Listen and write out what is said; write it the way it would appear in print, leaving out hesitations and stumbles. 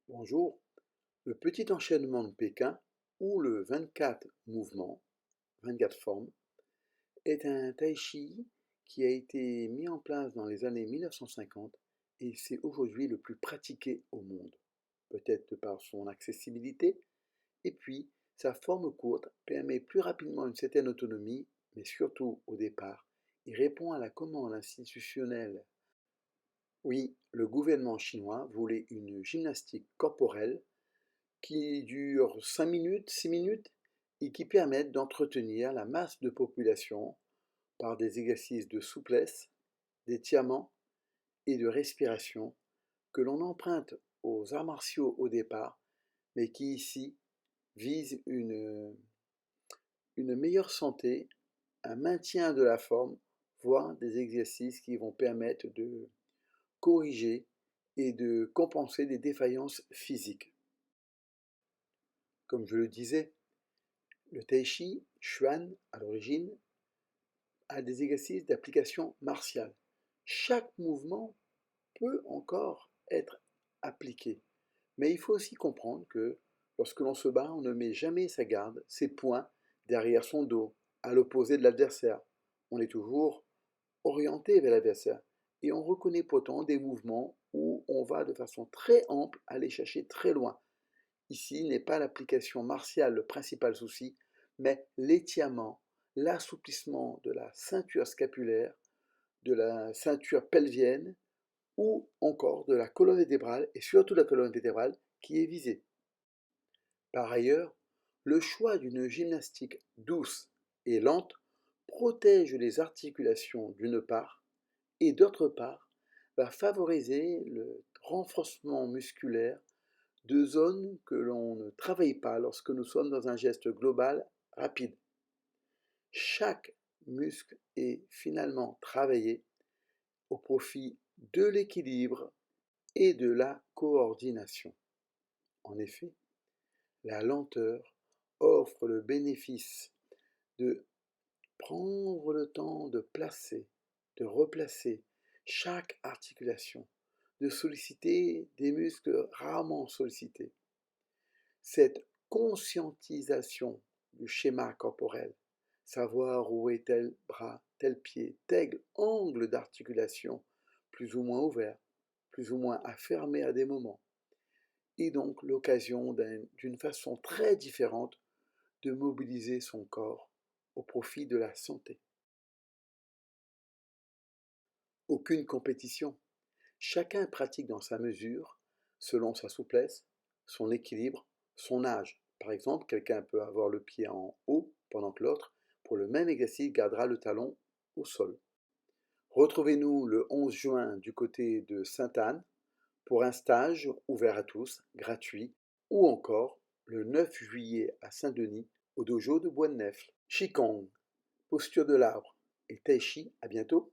Bonjour. Le petit enchaînement de Pékin, ou le 24 mouvements, 24 formes, est un tai chi qui a été mis en place dans les années 1950 et c'est aujourd'hui le plus pratiqué au monde. Peut-être de par son accessibilité, et puis sa forme courte permet plus rapidement une certaine autonomie, mais surtout au départ, il répond à la commande institutionnelle. Oui, le gouvernement chinois voulait une gymnastique corporelle qui durent 5 minutes, 6 minutes et qui permettent d'entretenir la masse de population par des exercices de souplesse, d'étirement et de respiration que l'on emprunte aux arts martiaux au départ, mais qui ici visent une meilleure santé, un maintien de la forme, voire des exercices qui vont permettre de corriger et de compenser des défaillances physiques. Comme je le disais, le tai chi chuan, à l'origine, a des exercices d'application martiale. Chaque mouvement peut encore être appliqué, mais il faut aussi comprendre que lorsque l'on se bat, on ne met jamais sa garde, ses poings derrière son dos, à l'opposé de l'adversaire. On est toujours orienté vers l'adversaire et on reconnaît pourtant des mouvements où on va de façon très ample aller chercher très loin. Ici n'est pas l'application martiale le principal souci, mais l'étirement, l'assouplissement de la ceinture scapulaire, de la ceinture pelvienne ou encore de la colonne vertébrale et surtout de la colonne vertébrale qui est visée. Par ailleurs, le choix d'une gymnastique douce et lente protège les articulations d'une part et d'autre part va favoriser le renforcement musculaire de zones que l'on ne travaille pas lorsque nous sommes dans un geste global rapide. Chaque muscle est finalement travaillé au profit de l'équilibre et de la coordination. En effet, la lenteur offre le bénéfice de prendre le temps de placer, de replacer chaque articulation, de solliciter des muscles rarement sollicités. Cette conscientisation du schéma corporel, savoir où est tel bras, tel pied, tel angle d'articulation, plus ou moins ouvert, plus ou moins affermé à des moments, est donc l'occasion d'une façon très différente de mobiliser son corps au profit de la santé. Aucune compétition. Chacun pratique dans sa mesure, selon sa souplesse, son équilibre, son âge. Par exemple, quelqu'un peut avoir le pied en haut pendant que l'autre, pour le même exercice, gardera le talon au sol. Retrouvez-nous le 11 juin du côté de Sainte-Anne pour un stage ouvert à tous, gratuit, ou encore le 9 juillet à Saint-Denis au dojo de Bois de Nefle. Qigong, posture de l'arbre et Tai Chi, à bientôt.